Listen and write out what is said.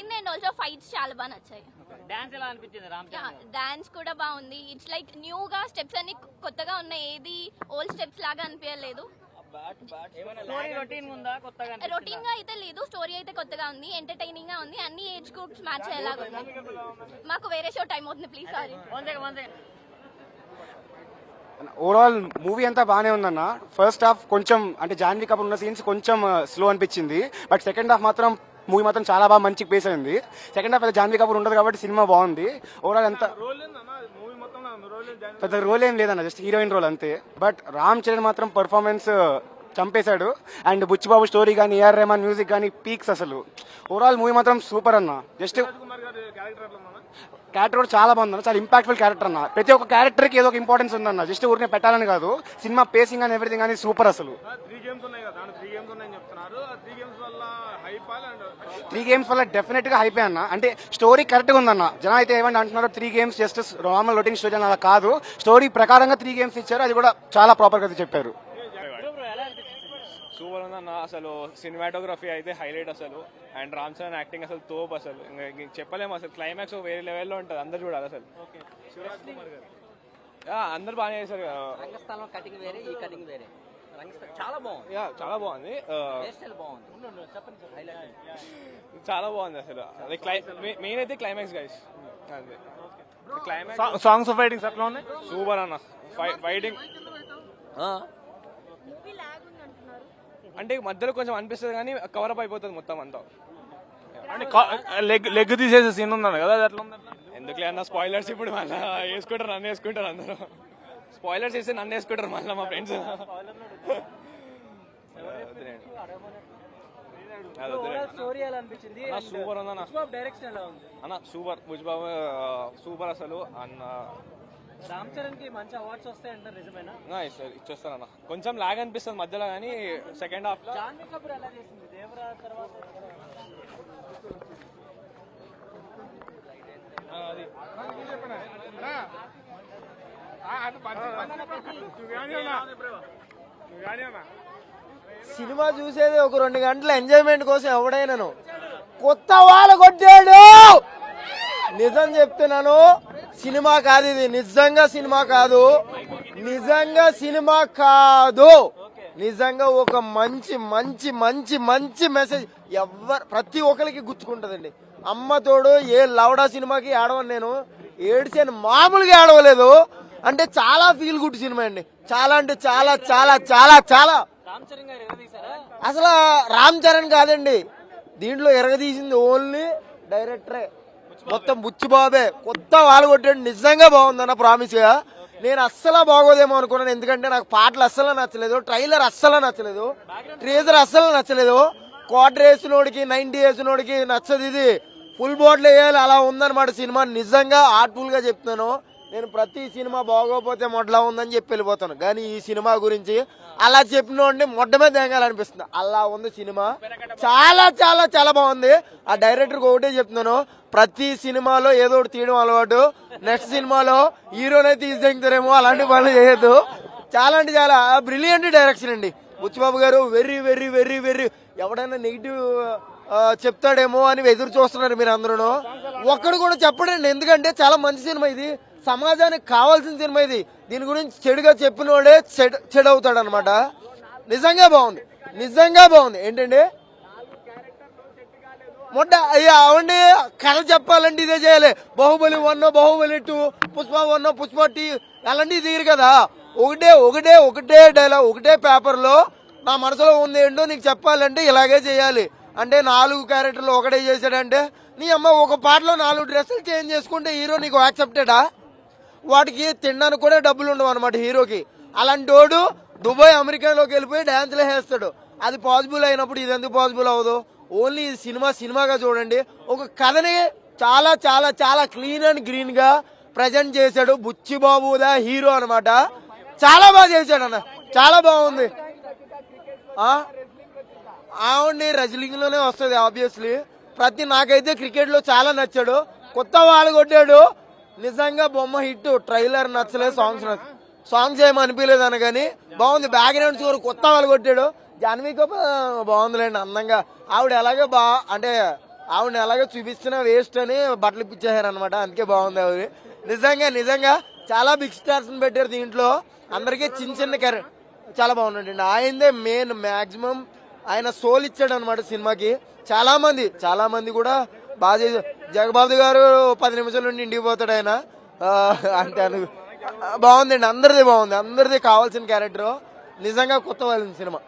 And also fights చాలా బాగా నచ్చాయి. డాన్స్ ఎలా అనిపించింది? రామ్ చరణ్ డాన్స్ కూడా బాగుంది. ఇట్స్ లైక్ న్యూగా స్టెప్స్ అన్ని కొత్తగా ఉన్నాయి. ఏది ఓల్డ్ స్టెప్స్ లాగా అనిపించలేదు. రొటీన్ గా అయితే లేదు. స్టోరీ అయితే కొత్తగా ఉంది, ఎంటర్టైనింగ్ గా ఉంది, అన్ని ఏజ్ గ్రూప్స్ మ్యాచ్ అయ్యేలాగా ఉంది. మాకు వేరే షో టైం అవుతుంది, ప్లీజ్. సారీ. ఓవరాల్ మూవీ అంతా బాగానే ఉందన్న. ఫస్ట్ హాఫ్ కొంచెం అంటే జాన్వీ కపూర్ ఉన్న సీన్స్ కొంచెం స్లో అనిపించింది. బట్ సెకండ్ హాఫ్ మాత్రం మూవీ మాత్రం చాలా బాగా మంచి పేస్ అయింది. సెకండ్ హాఫ్ అయితే జాన్వీ కపూర్ ఉండదు కాబట్టి సినిమా బాగుంది. ఓవరాల్ అంతా పెద్ద రోల్ ఏం లేదన్న, జస్ట్ హీరోయిన్ రోల్ అంతే. బట్ రామ్ చరణ్ మాత్రం పర్ఫార్మెన్స్ చంపేశాడు. అండ్ బుచ్చిబాబు స్టోరీ కానీ, ఏఆర్ రెహమాన్ మ్యూజిక్ కానీ పీక్స్ అసలు. ఓవరాల్ మూవీ మాత్రం సూపర్ అన్న. జస్ట్ క్యారెక్టర్ కూడా చాలా బాగుందన్న, చాలా ఇంపాక్ట్ఫుల్ క్యారెక్టర్ అన్న. ప్రతి ఒక్క క్యారెక్టర్ కి ఏదో ఒక ఇంపార్టెన్స్ ఉందన్న, జస్ట్ ఊరినే పెట్టాలని కాదు. సినిమా పేసింగ్ అని ఎవ్రీథింగ్ అని సూపర్ అసలు. 3 గేమ్స్ వల్ల డెఫినెట్ గా హైపే అన్న. అంటే స్టోరీ కరెక్ట్ గా ఉందన్న. జనం అయితే ఏమంటే అంటున్నారు 3 games just normal routine story అని, అలా కాదు. స్టోరీ ప్రకారంగా 3 గేమ్స్ ఇచ్చారు, అది కూడా చాలా ప్రాపర్ గా చెప్పారు. సూపర్ ఉందన్న. అసలు సినిమాటోగ్రఫీ అయితే హైలైట్ అసలు. అండ్ రామ్ చరణ్ యాక్టింగ్ అసలు తోపు అసలు. చెప్పలేము అసలు. క్లైమాక్స్ వేరే లెవెల్లో ఉంటుంది, అందరు చూడాలి అసలు. అందరు బాగానే చేశారు. రంగస్థలం కటింగ్ వేరే, ఈ కటింగ్ వేరే. చాలా బాగుంది. చాలా బాగుంది. చాలా బాగుంది అసలు. మెయిన్ అయితే climax guys. Climax songs fightings అట్లా ఉన్నాయి. సూపర్ అన్న. ఫైటింగ్ అంటే మధ్యలో కొంచెం అనిపిస్తుంది కానీ కవరప్ అయిపోతుంది మొత్తం అంతా. అంటే లెగ్ తీసేసే సీన్ ఉందన్న కదా, అది ఎట్లా ఉంది? ఎందుకులే అన్న స్పాయిలర్స్. ఇప్పుడు మళ్ళీ వేసుకుంటారు, నన్ను వేసుకుంటారు అందరూ. స్పాయిలర్స్ వేస్తే నన్ను వేసుకుంటారు మళ్ళీ మా ఫ్రెండ్స్. సూపర్ ఉందన్న అన్న. సూపర్. బుజ్బాబు సూపర్ అసలు అన్న. రామ్ చరణ్ కి మంచి అవార్డ్స్ వస్తాయంటారు, నిజమేనా? ఇచ్చేస్తారన్న. కొంచెం లాగ్ అనిపిస్తుంది మధ్యలో కానీ సెకండ్ హాఫ్ లో. జాన్వీ కపూర్ ఎలా చేసింది దేవరా తర్వాత? సినిమా చూసేది ఒక 2 గంటల ఎంజాయ్మెంట్ కోసం ఎవడైనాను. కొత్త వాళ్ళు కొట్టాడు. నిజం చెప్తున్నాను, సినిమా కాదు ఇది. నిజంగా సినిమా కాదు. నిజంగా సినిమా కాదు. నిజంగా ఒక మంచి మంచి మంచి మంచి మెసేజ్ ప్రతి ఒక్కరికి గుర్తుకుంటదండి. అమ్మ తోడు ఏ లవడా సినిమాకి ఆడవను నేను. ఏడ్చాను, మామూలుగా ఆడవలేదు. అంటే చాలా ఫీల్ గుడ్ సినిమా అండి. చాలా అంటే చాలా చాలా చాలా చాలా. అసలు రామ్ చరణ్ కాదండి దీంట్లో ఎరగదీసింది, ఓన్లీ డైరెక్టరే. మొత్తం బుచ్చిబాబే. కొత్త వాళ్ళు కొట్టాడు. నిజంగా బాగుందన్న, ప్రామిస్ గా. నేను అస్సలు బాగోదేమో అనుకున్నాను, ఎందుకంటే నాకు పాటలు అస్సలు నచ్చలేదు, ట్రైలర్ అస్సలు నచ్చలేదు, ట్రేజర్ అస్సలు నచ్చలేదు. క్వార్టర్ వేసినోడికి 90 వేసినోడికి నచ్చదు. ఇది ఫుల్ బాటిల్ వేయాలి, అలా ఉందన్నమాట సినిమా. నిజంగా ఆర్ట్ఫుల్ గా చెప్తున్నాను. నేను ప్రతి సినిమా బాగోపోతే మొడ్లా ఉందని చెప్పి వెళ్ళిపోతాను, కానీ ఈ సినిమా గురించి అలా చెప్పినోడిని మొడ్డ మీద తేంగాలనిపిస్తుంది. అలా ఉంది సినిమా. చాలా చాలా చాలా బాగుంది. ఆ డైరెక్టర్కి ఒకటే చెప్తున్నాను, ప్రతి సినిమాలో ఏదో ఒకటి తీయడం అలవాటు. నెక్స్ట్ సినిమాలో హీరోనే తీసి తెగుతారేమో, అలాంటి పనులు చేయొద్దు. చాలా అంటే చాలా బ్రిలియంట్ డైరెక్షన్ అండి బుచ్చిబాబు గారు. Very very very very. ఎవడైనా నెగిటివ్ చెప్తాడేమో అని ఎదురు చూస్తున్నారు మీరు అందరూ. ఒక్కడు కూడా చెప్పడండి, ఎందుకంటే చాలా మంచి సినిమా ఇది. సమాజానికి కావాల్సిన సినిమా ఇది. దీని గురించి చెడుగా చెప్పినోడే చెడు అవుతాడు అనమాట. నిజంగా బాగుంది, నిజంగా బాగుంది. ఏంటండి మొట్ట అవండి కథ చెప్పాలంటే ఇదే చేయాలి. బాహుబలి 1, బాహుబలి 2, పుష్ప 1, పుష్ప 2 అలాంటివి తీరు కదా. ఒకటే ఒకటే ఒకటే డైలాగ్, ఒకటే పేపర్ లో నా మనసులో ఉంది ఏంటో నీకు చెప్పాలంటే ఇలాగే చేయాలి. అంటే 4 క్యారెక్టర్లు ఒకటే చేశాడంటే నీ అమ్మ ఒక పాటలో 4 డ్రెస్సులు చేంజ్ చేసుకుంటే హీరో నీకు యాక్సెప్టెడా? వాటికి తినడానికి కూడా డబ్బులు ఉండవు అనమాట హీరోకి. అలాంటి వాడు దుబాయ్ అమెరికాలోకి వెళ్ళిపోయి డాన్స్లే వేస్తాడు. అది పాసిబుల్ అయినప్పుడు ఇది ఎందుకు పాసిబుల్ అవ్వదు? ఓన్లీ సినిమాగా చూడండి. ఒక కథని చాలా చాలా చాలా క్లీన్ అండ్ గ్రీన్ గా ప్రజెంట్ చేశాడు. బుచ్చిబాబు దా హీరో అనమాట. చాలా బాగా చేశాడు అన్న, చాలా బాగుంది. ఆవిడ్ని రెజ్లింగ్ లోనే వస్తుంది ఆబ్వియస్లీ. నాకైతే క్రికెట్ లో చాలా నచ్చాడు. కొత్త వాళ్ళు కొట్టాడు. నిజంగా బొమ్మ హిట్. ట్రైలర్ నచ్చలేదు, సాంగ్స్ ఏమి అనిపించలేదు అన్న, కానీ బాగుంది. బ్యాక్గ్రౌండ్ స్కోర్ కొత్త వాళ్ళు కొట్టాడు. జాన్వీ కపూర్ బాగుందిలేండి, అందంగా. ఆవిడ ఎలాగే అంటే ఆవిడని ఎలాగో చూపించినా వేస్ట్ అని బట్టలు ఇప్పించేశారు అనమాట. అందుకే బాగుంది ఆవిడ. నిజంగా చాలా బిగ్ స్టార్స్ పెట్టారు దీంట్లో. అందరికీ చిన్న క్యారెక్టర్ చాలా బాగున్నాడండి. ఆయనదే మెయిన్ మాక్సిమం ఆయన సోల్ ఇచ్చాడు అనమాట సినిమాకి. చాలా మంది కూడా బాగా చేశారు. జగబాబు గారు 10 నిమిషాల నుండి ఇంటికి పోతాడు ఆయన. అంతే బాగుందండి. అందరిది బాగుంది. అందరిది కావాల్సిన క్యారెక్టర్. నిజంగా కొత్త వాళ్ళ సినిమా.